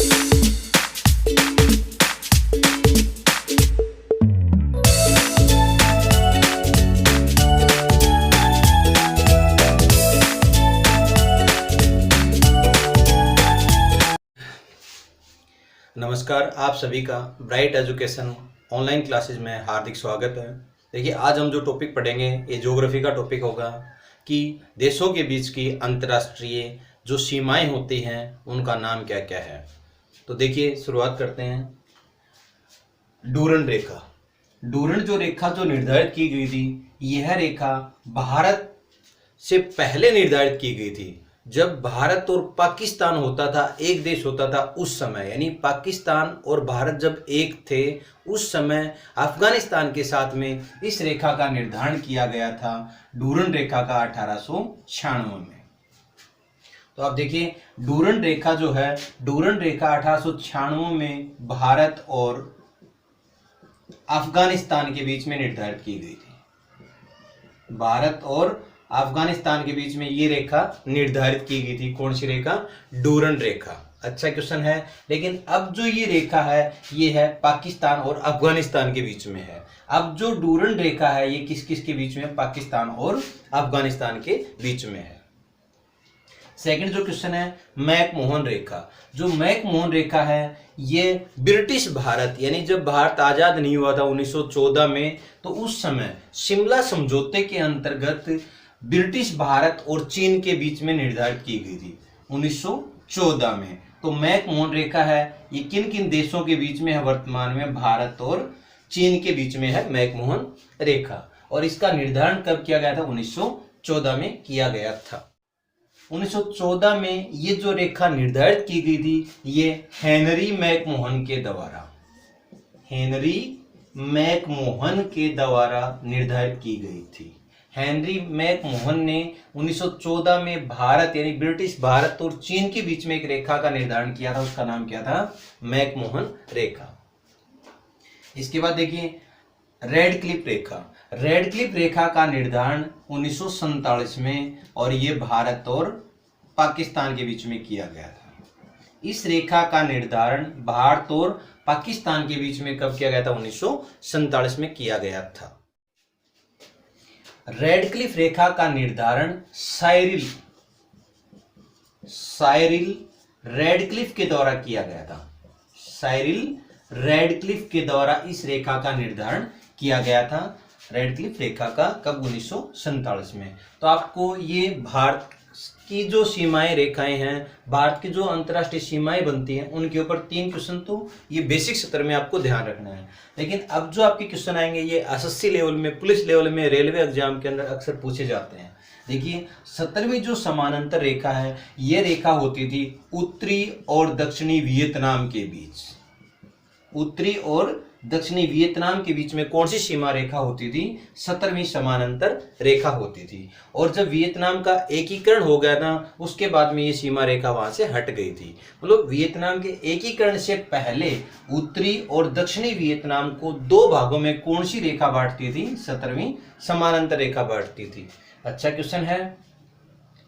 नमस्कार, आप सभी का ब्राइट एजुकेशन ऑनलाइन क्लासेज में हार्दिक स्वागत है। देखिए, आज हम जो टॉपिक पढ़ेंगे ये ज्योग्राफी का टॉपिक होगा कि देशों के बीच की अंतर्राष्ट्रीय जो सीमाएं होती हैं उनका नाम क्या क्या है। तो देखिए, शुरुआत करते हैं। डूरन रेखा। डूरन जो रेखा जो निर्धारित की गई थी, यह रेखा भारत से पहले निर्धारित की गई थी। जब भारत और पाकिस्तान होता था, एक देश होता था उस समय, यानी पाकिस्तान और भारत जब एक थे उस समय अफगानिस्तान के साथ में इस रेखा का निर्धारण किया गया था, डूरन रेखा का 1896 में। तो आप देखिए, डूरन रेखा जो है, डूरन रेखा 1896 में भारत और अफगानिस्तान के बीच में निर्धारित की गई थी। भारत और अफगानिस्तान के बीच में ये रेखा निर्धारित की गई थी। कौन सी रेखा? डूरन रेखा। अच्छा क्वेश्चन है। लेकिन अब जो ये रेखा है ये है पाकिस्तान और अफगानिस्तान के बीच में है। अब जो डूरन रेखा है ये किस किस के बीच में? पाकिस्तान और अफगानिस्तान के बीच में है। सेकंड जो क्वेश्चन है, मैकमोहन रेखा। जो मैकमोहन रेखा है ये ब्रिटिश भारत, यानी जब भारत आजाद नहीं हुआ था 1914 में, तो उस समय शिमला समझौते के अंतर्गत ब्रिटिश भारत और चीन के बीच में निर्धारित की गई थी 1914 में। तो मैकमोहन रेखा है ये किन किन देशों के बीच में है? वर्तमान में भारत और चीन के बीच में है मैकमोहन रेखा। और इसका निर्धारण कब किया गया था? 1914 में किया गया था। 1914 में ये जो रेखा निर्धारित की गई थी ये हेनरी मैकमोहन के द्वारा, हेनरी मैकमोहन के द्वारा निर्धारित की गई थी। हेनरी मैकमोहन ने 1914 में भारत यानी ब्रिटिश भारत और चीन के बीच में एक रेखा का निर्धारण किया था। उसका नाम क्या था? मैकमोहन रेखा। इसके बाद देखिए, रेड क्लिफ रेखा। रेड क्लिफ रेखा का निर्धारण 1947 में और ये भारत और पाकिस्तान के बीच में किया गया था। इस रेखा का निर्धारण भारत और पाकिस्तान के बीच में कब किया गया था? 1947 में किया गया था। रेड क्लिफ रेखा का निर्धारण साइरिल रेडक्लिफ के द्वारा किया गया था। साइरिल रेडक्लिफ के द्वारा इस रेखा का निर्धारण किया गया था। रेडक्लिफ रेखा का कब? 1947 में। तो आपको ये भारत की जो सीमाएं रेखाएं हैं, भारत की जो अंतर्राष्ट्रीय सीमाएं बनती हैं, उनके ऊपर 3 क्वेश्चन तो ये बेसिक सत्र में आपको ध्यान रखना है। लेकिन अब जो आपके क्वेश्चन आएंगे ये एसएससी लेवल में, पुलिस लेवल में, रेलवे एग्जाम के अंदर अक्सर पूछे जाते हैं। देखिए, 17वीं जो समानांतर रेखा है ये रेखा होती थी उत्तरी और दक्षिणी वियतनाम के बीच। उत्तरी और दक्षिणी वियतनाम के बीच में कौन सी सीमा रेखा होती थी? 17वीं समानांतर रेखा होती थी। और जब वियतनाम का एकीकरण हो गया ना, उसके बाद में ये सीमा रेखा वहां से हट गई थी। मतलब वियतनाम के एकीकरण से पहले उत्तरी और दक्षिणी वियतनाम को 2 भागों में कौन सी रेखा बांटती थी? 17वीं समानांतर रेखा बांटती थी। अच्छा क्वेश्चन है,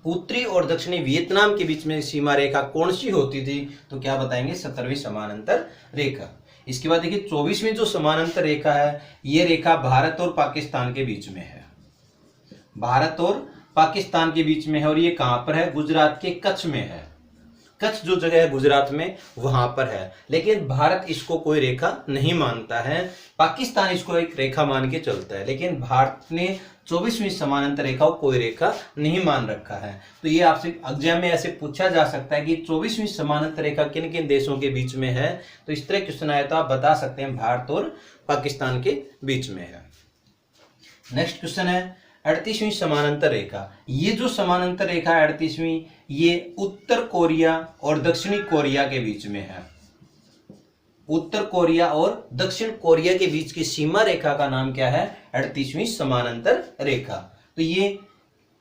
उत्तरी और दक्षिणी वियतनाम के बीच में सीमा रेखा कौन सी होती थी? तो क्या बताएंगे? 17वीं समानांतर रेखा। इसके बाद देखिए, 24वीं जो समानांतर रेखा है ये रेखा भारत और पाकिस्तान के बीच में है। भारत और पाकिस्तान के बीच में है और ये कहां पर है? गुजरात के कच्छ में है। कच्छ जो जगह है गुजरात में, वहां पर है। लेकिन भारत इसको कोई रेखा नहीं मानता है, पाकिस्तान इसको एक रेखा मान के चलता है। लेकिन भारत ने 24वीं समानांतर रेखा को कोई रेखा नहीं मान रखा है। तो ये आपसे एग्जाम में ऐसे पूछा जा सकता है कि 24वीं समानांतर रेखा किन किन देशों के बीच में है। तो इस तरह क्वेश्चन आया तो आप बता सकते हैं भारत और पाकिस्तान के बीच में है। नेक्स्ट क्वेश्चन है 38वीं समानांतर रेखा। ये जो समानांतर रेखा है 38वीं, ये उत्तर कोरिया और दक्षिणी कोरिया के बीच में है। उत्तर कोरिया और दक्षिण कोरिया के बीच की सीमा रेखा का नाम क्या है? 38वीं समानांतर रेखा। तो ये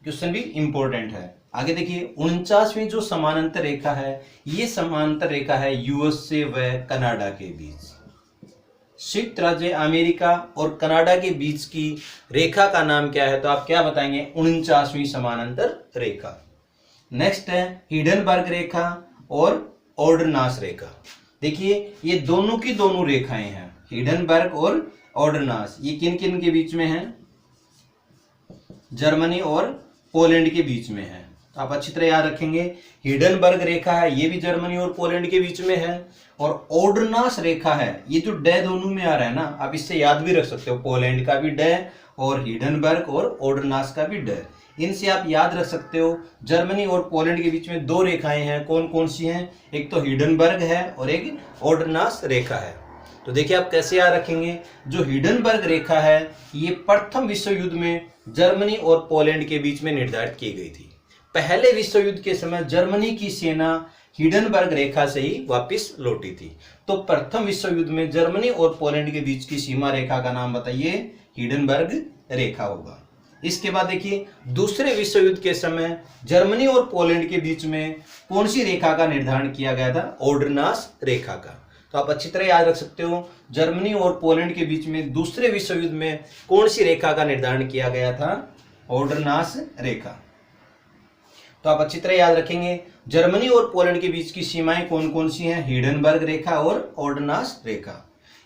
क्वेश्चन भी इंपॉर्टेंट है। आगे देखिए, 49वीं जो समानांतर रेखा है ये समानांतर रेखा है यूएस से व कनाडा के बीच। संयुक्त राज्य अमेरिका और कनाडा के बीच की रेखा का नाम क्या है? तो आप क्या बताएंगे? 49वीं समानांतर रेखा। नेक्स्ट है हिडनबर्ग रेखा और ऑर्डनास रेखा। देखिए ये दोनों की दोनों रेखाएं हैं, हिडनबर्ग और ऑर्डनास। ये किन किन के बीच में है? जर्मनी और पोलैंड के बीच में है। तो आप अच्छी तरह याद रखेंगे, हिडनबर्ग रेखा है ये भी जर्मनी और पोलैंड के बीच में है, और ऑर्डनास रेखा है, ये जो डे दोनों में आ रहा है ना, आप इससे याद भी रख सकते हो, पोलैंड का भी डे और हिडनबर्ग और ऑर्डनास का भी डे। इनसे आप याद रख सकते हो जर्मनी और पोलैंड के बीच में दो रेखाएं हैं। कौन कौन सी हैं? एक तो हिडनबर्ग है और एक ऑर्डनास रेखा है। तो देखिए आप कैसे याद रखेंगे, जो हिडनबर्ग रेखा है ये प्रथम विश्व युद्ध में जर्मनी और पोलैंड के बीच में निर्धारित की गई थी। पहले विश्व युद्ध के समय जर्मनी की सेना हिडनबर्ग रेखा से ही वापस लौटी थी। तो प्रथम विश्व युद्ध में जर्मनी और पोलैंड के बीच की सीमा रेखा का नाम बताइए, हिडनबर्ग रेखा होगा। इसके बाद देखिए दूसरे विश्व युद्ध के समय जर्मनी और पोलैंड के बीच में कौन सी रेखा का निर्धारण किया गया था? ऑर्डनास रेखा का। तो आप अच्छी तरह याद रख सकते हो, जर्मनी और पोलैंड के बीच में दूसरे विश्व युद्ध में कौन सी रेखा का निर्धारण किया गया था? ऑर्डनास रेखा। तो आप अच्छी तरह याद रखेंगे, जर्मनी और पोलैंड के बीच की सीमाएं कौन कौन सी हैं? हिडनबर्ग रेखा और ऑर्डनास रेखा।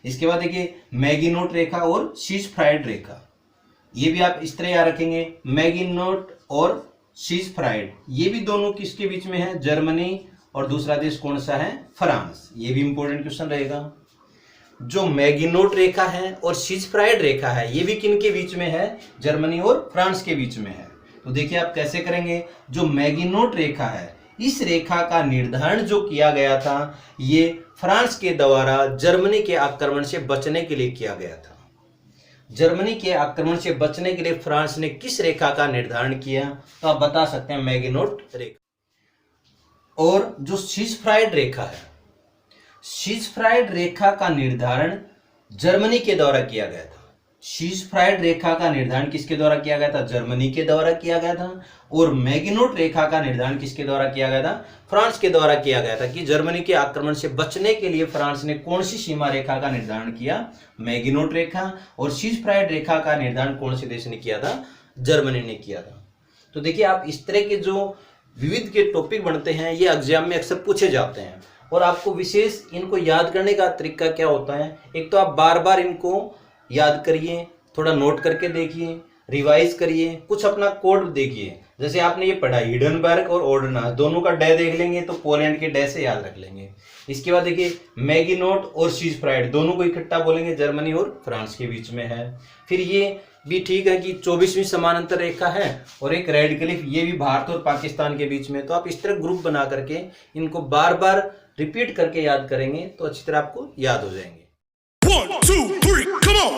इसके बाद देखिए मैगिनोट रेखा और सीजफ्राइड रेखा। ये भी आप इस तरह याद रखेंगे, मैगिनोट और सीजफ्राइड, ये भी दोनों किसके बीच में है? जर्मनी और दूसरा देश कौन सा है? फ्रांस। ये भी इंपॉर्टेंट क्वेश्चन रहेगा। जो मैगिनोट रेखा है और सीजफ्राइड रेखा है ये भी किन के बीच में है? जर्मनी और फ्रांस के बीच में है। तो देखिए आप कैसे करेंगे, जो मैगिनोट रेखा है इस रेखा का निर्धारण जो किया गया था ये फ्रांस के द्वारा जर्मनी के आक्रमण से बचने के लिए किया गया था। जर्मनी के आक्रमण से बचने के लिए फ्रांस ने किस रेखा का निर्धारण किया? तो आप बता सकते हैं मैगिनोट रेखा। और जो सीजफ्राइड रेखा है, सीजफ्राइड रेखा का निर्धारण जर्मनी के द्वारा किया गया था। सीजफ्राइड रेखा का निर्धारण किसके द्वारा किया गया था? जर्मनी के द्वारा किया गया था। और मैगिनोट रेखा का निर्धारण किसके द्वारा किया गया था? फ्रांस के द्वारा किया गया था। कि जर्मनी के आक्रमण से बचने के लिए फ्रांस ने कौन सी सीमा रेखा का निर्धारण किया? मैगिनोट रेखा। और सीजफ्राइड रेखा का निर्धारण कौन से देश ने किया था? जर्मनी ने किया था। तो देखिए आप इस तरह के जो विविध के टॉपिक बनते हैं ये एग्जाम में अक्सर पूछे जाते हैं। और आपको विशेष इनको याद करने का तरीका क्या होता है, एक तो आप बार बार इनको याद करिए, थोड़ा नोट करके देखिए, रिवाइज करिए, कुछ अपना कोड देखिए। जैसे आपने ये पढ़ा हिडनबर्ग और ऑर्डनास, दोनों का डे देख लेंगे तो पोलैंड के डे से याद रख लेंगे। इसके बाद देखिए मैगिनोट और सीजफ्राइड दोनों को इकट्ठा बोलेंगे, जर्मनी और फ्रांस के बीच में है। फिर ये भी ठीक है कि 24वीं समानांतर रेखा है और एक रेड क्लिफ, ये भी भारत और पाकिस्तान के बीच में। तो आप इस तरह ग्रुप बना करके इनको बार बार रिपीट करके याद करेंगे तो अच्छी तरह आपको याद हो जाएंगे। 1 2 3 come on!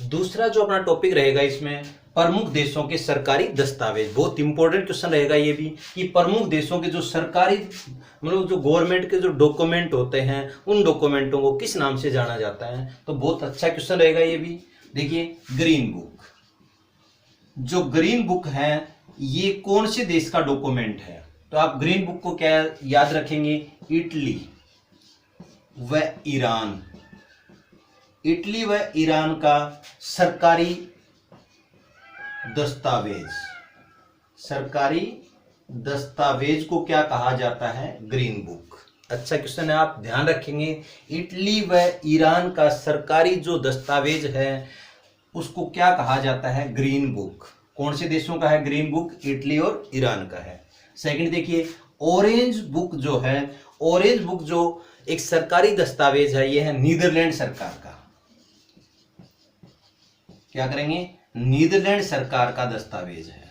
दूसरा जो अपना टॉपिक रहेगा इसमें प्रमुख देशों के सरकारी दस्तावेज। बहुत इंपॉर्टेंट क्वेश्चन रहेगा ये भी, कि प्रमुख देशों के जो सरकारी मतलब जो गवर्नमेंट के जो डॉक्यूमेंट होते हैं उन डॉक्यूमेंटों को किस नाम से जाना जाता है। तो बहुत अच्छा क्वेश्चन रहेगा ये भी। देखिए ग्रीन बुक, जो ग्रीन बुक है ये कौन से देश का डॉक्यूमेंट है? तो आप ग्रीन बुक को क्या याद रखेंगे? इटली व ईरान। इटली व ईरान का सरकारी दस्तावेज, सरकारी दस्तावेज को क्या कहा जाता है? Green book. अच्छा क्वेश्चन है, आप ध्यान रखेंगे। इटली व ईरान का सरकारी जो दस्तावेज है उसको क्या कहा जाता है? Green book. कौन से देशों का है ग्रीन बुक? इटली और ईरान का है। सेकंड देखिए ऑरेंज बुक जो है, ऑरेंज बुक जो एक सरकारी दस्तावेज है ये है नीदरलैंड सरकार का। क्या करेंगे? नीदरलैंड सरकार का दस्तावेज है।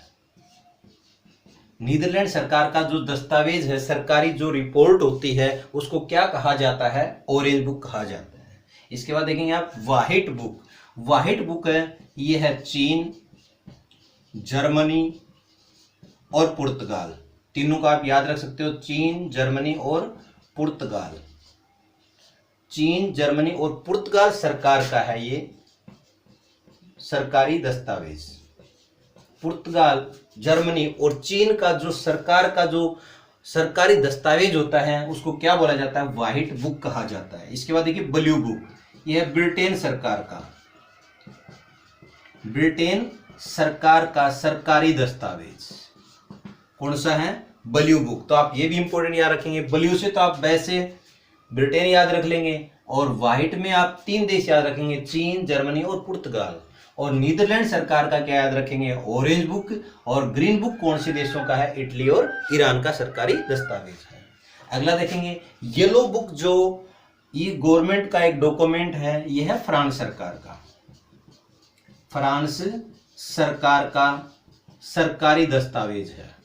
नीदरलैंड सरकार का जो दस्तावेज है, सरकारी जो रिपोर्ट होती है उसको क्या कहा जाता है? ऑरेंज बुक कहा जाता है। इसके बाद देखेंगे आप व्हाइट बुक। व्हाइट बुक है ये है चीन, जर्मनी और पुर्तगाल। तीनों का आप याद रख सकते हो, चीन, जर्मनी और पुर्तगाल। चीन, जर्मनी और पुर्तगाल सरकार का है ये सरकारी दस्तावेज। पुर्तगाल, जर्मनी और चीन का जो सरकार का जो सरकारी दस्तावेज होता है उसको क्या बोला जाता है, व्हाइट बुक कहा जाता है। इसके बाद देखिए ब्लू बुक, यह है ब्रिटेन सरकार का, ब्रिटेन सरकार का सरकारी दस्तावेज कौन सा है, ब्लू बुक। तो आप ये भी इंपॉर्टेंट याद रखेंगे, ब्लू से तो आप वैसे ब्रिटेन याद रख लेंगे, और व्हाइट में आप 3 देश याद रखेंगे, चीन, जर्मनी और पुर्तगाल। और नीदरलैंड सरकार का क्या याद रखेंगे, ऑरेंज बुक। और ग्रीन बुक कौन से देशों का है, इटली और ईरान का सरकारी दस्तावेज है। अगला देखेंगे येलो बुक, जो ये गवर्नमेंट का एक डॉक्यूमेंट है, यह है फ्रांस सरकार का, फ्रांस सरकार का सरकारी दस्तावेज है,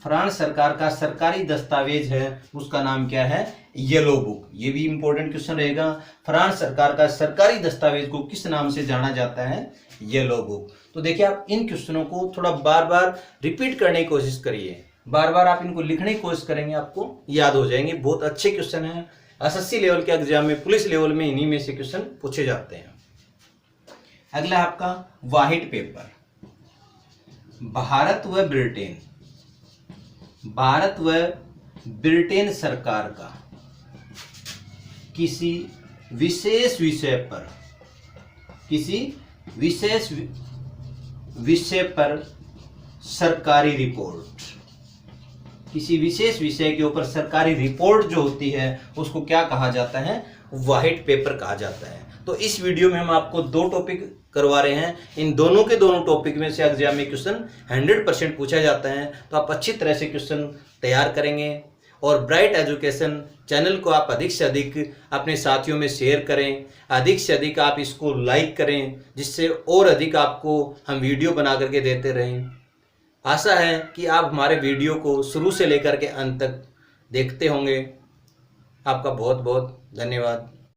फ्रांस सरकार का सरकारी दस्तावेज है, उसका नाम क्या है, येलो बुक। ये भी इंपॉर्टेंट क्वेश्चन रहेगा, फ्रांस सरकार का सरकारी दस्तावेज को किस नाम से जाना जाता है, येलो बुक। तो देखिए आप इन क्वेश्चनों को थोड़ा बार बार रिपीट करने की कोशिश करिए, बार बार आप इनको लिखने की कोशिश करेंगे, आपको याद हो जाएंगे। बहुत अच्छे क्वेश्चन हैं, एसएससी लेवल के एग्जाम में, पुलिस लेवल में इन्हीं में से क्वेश्चन पूछे जाते हैं। अगला आपका व्हाइट पेपर, भारत व ब्रिटेन, भारत व ब्रिटेन सरकार का किसी विशेष विषय पर, किसी विशेष विषय पर सरकारी रिपोर्ट, किसी विशेष विषय के ऊपर सरकारी रिपोर्ट जो होती है उसको क्या कहा जाता है, व्हाइट पेपर कहा जाता है। तो इस वीडियो में हम आपको 2 टॉपिक करवा रहे हैं, इन दोनों के दोनों टॉपिक में से एग्जाम में क्वेश्चन 100% पूछा जाता है। तो आप अच्छी तरह से क्वेश्चन तैयार करेंगे, और ब्राइट एजुकेशन चैनल को आप अधिक से अधिक अपने साथियों में शेयर करें, अधिक से अधिक आप इसको लाइक करें, जिससे और अधिक आपको हम वीडियो बना करके देते रहें। आशा है कि आप हमारे वीडियो को शुरू से लेकर के अंत तक देखते होंगे। आपका बहुत बहुत धन्यवाद।